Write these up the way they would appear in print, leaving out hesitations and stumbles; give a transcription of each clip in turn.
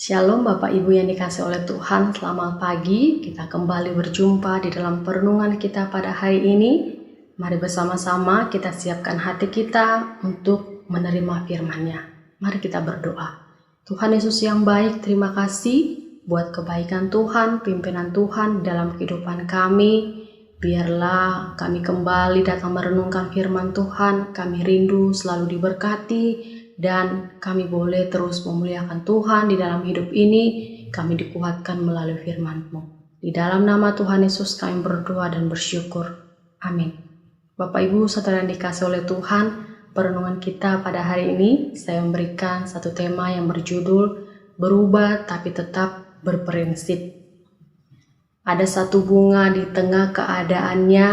Shalom Bapak Ibu yang dikasihi oleh Tuhan, selamat pagi. Kita kembali berjumpa di dalam perenungan kita pada hari ini. Mari bersama-sama kita siapkan hati kita untuk menerima firman-Nya. Mari kita berdoa. Tuhan Yesus yang baik, terima kasih buat kebaikan Tuhan, pimpinan Tuhan dalam kehidupan kami. Biarlah kami kembali datang merenungkan firman Tuhan, kami rindu selalu diberkati, dan kami boleh terus memuliakan Tuhan di dalam hidup ini. Kami dikuatkan melalui firman-Mu. Di dalam nama Tuhan Yesus kami berdoa dan bersyukur. Amin. Bapak Ibu saudara yang dikasihi oleh Tuhan, perenungan kita pada hari ini saya memberikan satu tema yang berjudul berubah tapi tetap berprinsip. Ada satu bunga di tengah keadaannya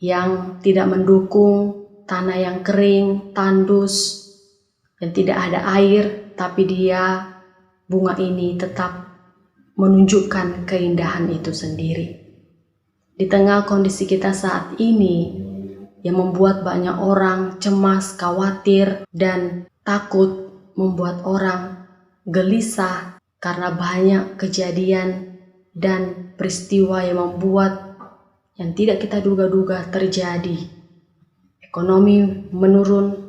yang tidak mendukung, tanah yang kering, tandus, dan tidak ada air, tapi bunga ini tetap menunjukkan keindahan itu sendiri. Di tengah kondisi kita saat ini yang membuat banyak orang cemas, khawatir, dan takut, membuat orang gelisah karena banyak kejadian dan peristiwa yang membuat yang tidak kita duga-duga terjadi. Ekonomi menurun,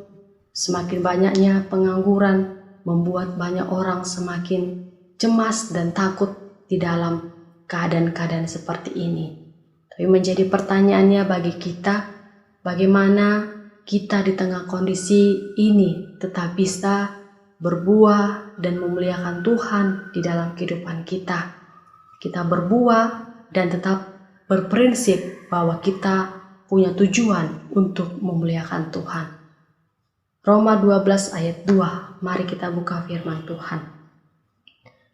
semakin banyaknya pengangguran membuat banyak orang semakin cemas dan takut di dalam keadaan-keadaan seperti ini. Tapi menjadi pertanyaannya bagi kita, bagaimana kita di tengah kondisi ini tetap bisa berbuah dan memuliakan Tuhan di dalam kehidupan kita. Kita berbuah dan tetap berprinsip bahwa kita punya tujuan untuk memuliakan Tuhan. Roma 12 ayat 2, mari kita buka firman Tuhan.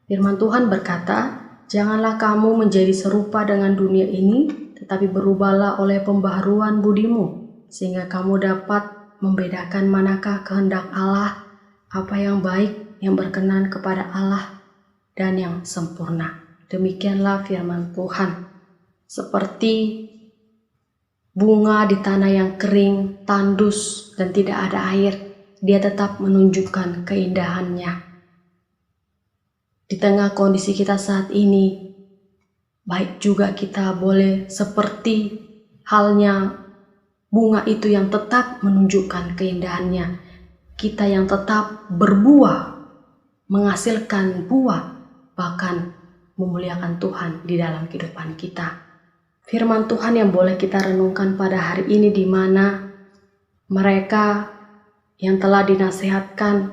Firman Tuhan berkata, janganlah kamu menjadi serupa dengan dunia ini, tetapi berubahlah oleh pembaharuan budimu, sehingga kamu dapat membedakan manakah kehendak Allah, apa yang baik, yang berkenan kepada Allah, dan yang sempurna. Demikianlah firman Tuhan. Seperti bunga di tanah yang kering, tandus, dan tidak ada air, dia tetap menunjukkan keindahannya. Di tengah kondisi kita saat ini, baik juga kita boleh seperti halnya bunga itu yang tetap menunjukkan keindahannya. Kita yang tetap berbuah, menghasilkan buah, bahkan memuliakan Tuhan di dalam kehidupan kita. Firman Tuhan yang boleh kita renungkan pada hari ini, di mana mereka yang telah dinasihatkan,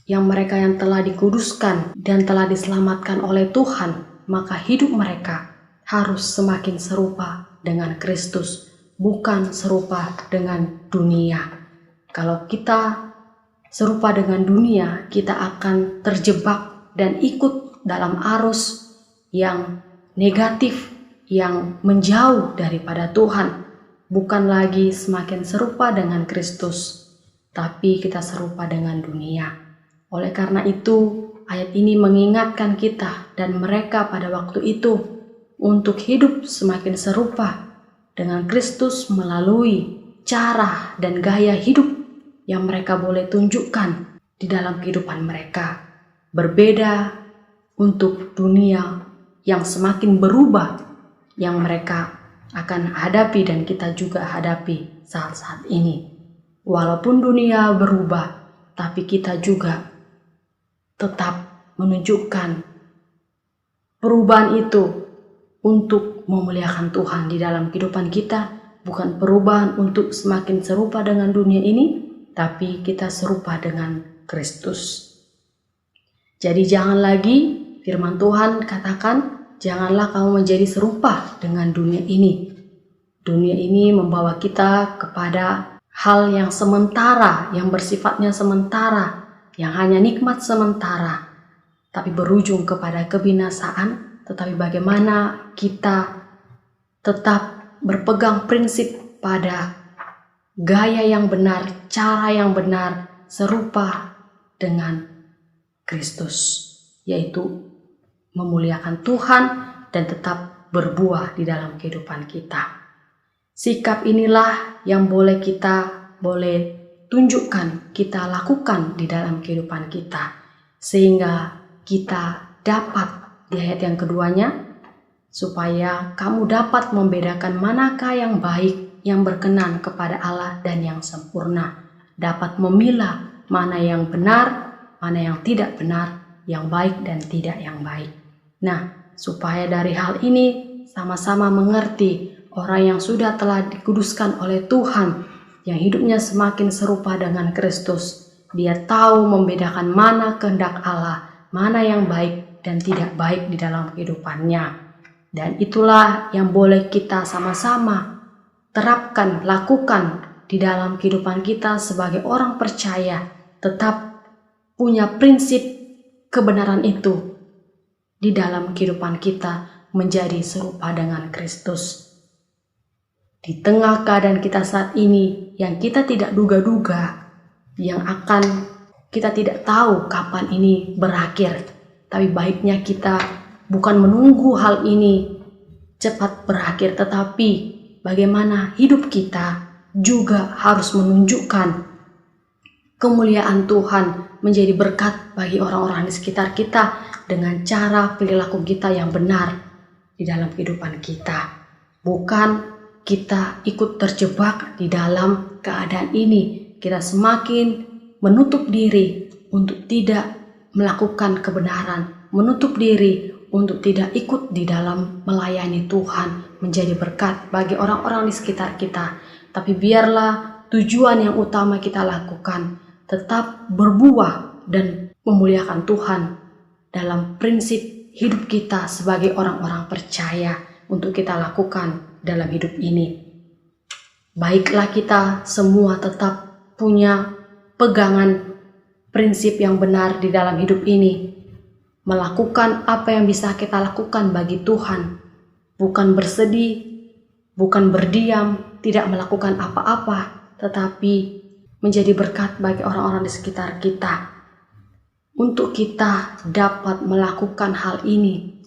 mereka yang telah dikuduskan dan telah diselamatkan oleh Tuhan, maka hidup mereka harus semakin serupa dengan Kristus, bukan serupa dengan dunia. Kalau kita serupa dengan dunia, kita akan terjebak dan ikut dalam arus yang negatif, yang menjauh daripada Tuhan, bukan lagi semakin serupa dengan Kristus, tapi kita serupa dengan dunia. Oleh karena itu, ayat ini mengingatkan kita dan mereka pada waktu itu untuk hidup semakin serupa dengan Kristus melalui cara dan gaya hidup yang mereka boleh tunjukkan di dalam kehidupan mereka. Berbeda untuk dunia yang semakin berubah, yang mereka akan hadapi dan kita juga hadapi saat-saat ini. Walaupun dunia berubah, tapi kita juga tetap menunjukkan perubahan itu untuk memuliakan Tuhan di dalam kehidupan kita. Bukan perubahan untuk semakin serupa dengan dunia ini, tapi kita serupa dengan Kristus. Jadi jangan lagi, firman Tuhan katakan, janganlah kamu menjadi serupa dengan dunia ini. Dunia ini membawa kita kepada hal yang sementara, yang bersifatnya sementara, yang hanya nikmat sementara, tapi berujung kepada kebinasaan. Tetapi bagaimana kita tetap berpegang prinsip pada gaya yang benar, cara yang benar, serupa dengan Kristus, yaitu memuliakan Tuhan dan tetap berbuah di dalam kehidupan kita. Sikap inilah yang boleh tunjukkan, kita lakukan di dalam kehidupan kita, sehingga kita dapat di ayat yang keduanya, supaya kamu dapat membedakan manakah yang baik, yang berkenan kepada Allah dan yang sempurna. Dapat memilah mana yang benar, mana yang tidak benar, yang baik dan tidak yang baik. Nah, supaya dari hal ini sama-sama mengerti orang yang sudah telah dikuduskan oleh Tuhan, yang hidupnya semakin serupa dengan Kristus. Dia tahu membedakan mana kehendak Allah, mana yang baik dan tidak baik di dalam kehidupannya. Dan itulah yang boleh kita sama-sama terapkan, lakukan di dalam kehidupan kita sebagai orang percaya. Tetap punya prinsip kebenaran itu di dalam kehidupan kita, menjadi serupa dengan Kristus. Di tengah keadaan kita saat ini yang kita tidak duga-duga, yang akan kita tidak tahu kapan ini berakhir, tapi baiknya kita bukan menunggu hal ini cepat berakhir, tetapi bagaimana hidup kita juga harus menunjukkan kemuliaan Tuhan, menjadi berkat bagi orang-orang di sekitar kita dengan cara perilaku kita yang benar di dalam kehidupan kita. Bukan kita ikut terjebak di dalam keadaan ini. Kita semakin menutup diri untuk tidak melakukan kebenaran, menutup diri untuk tidak ikut di dalam melayani Tuhan, menjadi berkat bagi orang-orang di sekitar kita. Tapi biarlah tujuan yang utama kita lakukan tetap berbuah dan memuliakan Tuhan dalam prinsip hidup kita sebagai orang-orang percaya untuk kita lakukan dalam hidup ini. Baiklah kita semua tetap punya pegangan prinsip yang benar di dalam hidup ini. Melakukan apa yang bisa kita lakukan bagi Tuhan. Bukan bersedih, bukan berdiam, tidak melakukan apa-apa, tetapi menjadi berkat bagi orang-orang di sekitar kita. Untuk kita dapat melakukan hal ini,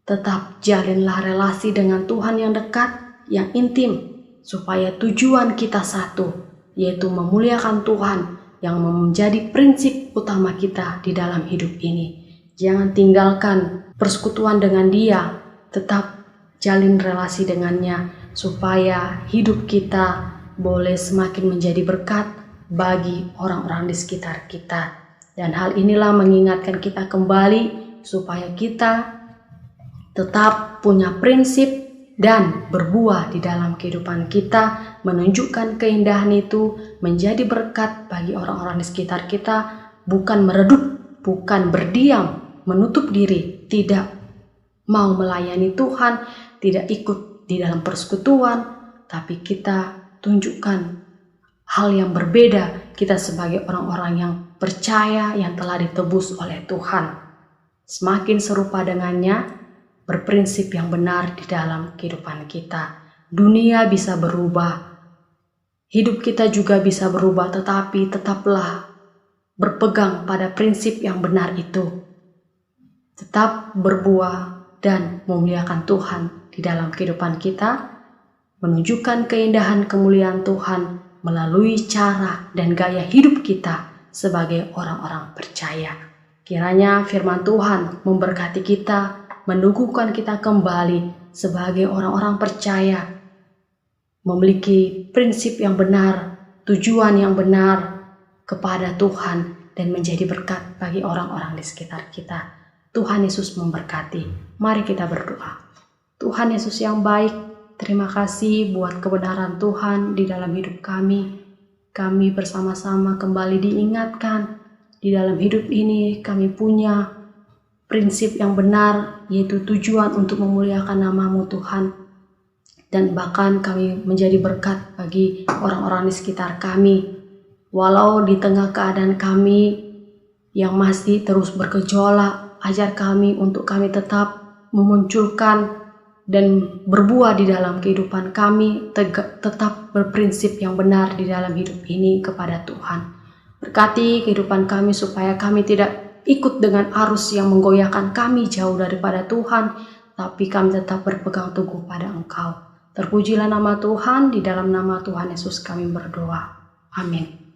tetap jalinlah relasi dengan Tuhan yang dekat, yang intim, supaya tujuan kita satu, yaitu memuliakan Tuhan yang menjadi prinsip utama kita di dalam hidup ini. Jangan tinggalkan persekutuan dengan Dia, tetap jalin relasi dengannya, supaya hidup kita boleh semakin menjadi berkat bagi orang-orang di sekitar kita. Dan hal inilah mengingatkan kita kembali supaya kita tetap punya prinsip dan berbuah di dalam kehidupan kita, menunjukkan keindahan itu, menjadi berkat bagi orang-orang di sekitar kita, bukan meredup, bukan berdiam, menutup diri, tidak mau melayani Tuhan, tidak ikut di dalam persekutuan, tapi kita tunjukkan hal yang berbeda, kita sebagai orang-orang yang percaya, yang telah ditebus oleh Tuhan. Semakin serupa dengannya, berprinsip yang benar di dalam kehidupan kita. Dunia bisa berubah, hidup kita juga bisa berubah, tetapi tetaplah berpegang pada prinsip yang benar itu. Tetap berbuah dan memuliakan Tuhan di dalam kehidupan kita, menunjukkan keindahan kemuliaan Tuhan melalui cara dan gaya hidup kita sebagai orang-orang percaya. Kiranya firman Tuhan memberkati kita, meneguhkan kita kembali sebagai orang-orang percaya, memiliki prinsip yang benar, tujuan yang benar kepada Tuhan, dan menjadi berkat bagi orang-orang di sekitar kita. Tuhan Yesus memberkati. Mari kita berdoa. Tuhan Yesus yang baik, terima kasih buat kebenaran Tuhan di dalam hidup kami. Kami bersama-sama kembali diingatkan di dalam hidup ini kami punya prinsip yang benar, yaitu tujuan untuk memuliakan nama-Mu Tuhan. Dan bahkan kami menjadi berkat bagi orang-orang di sekitar kami. Walau di tengah keadaan kami yang masih terus bergejolak, ajar kami untuk kami tetap memunculkan dan berbuah di dalam kehidupan kami, tetap berprinsip yang benar di dalam hidup ini kepada Tuhan. Berkati kehidupan kami supaya kami tidak ikut dengan arus yang menggoyahkan kami jauh daripada Tuhan, tapi kami tetap berpegang teguh pada Engkau. Terpujilah nama Tuhan, di dalam nama Tuhan Yesus kami berdoa. Amin.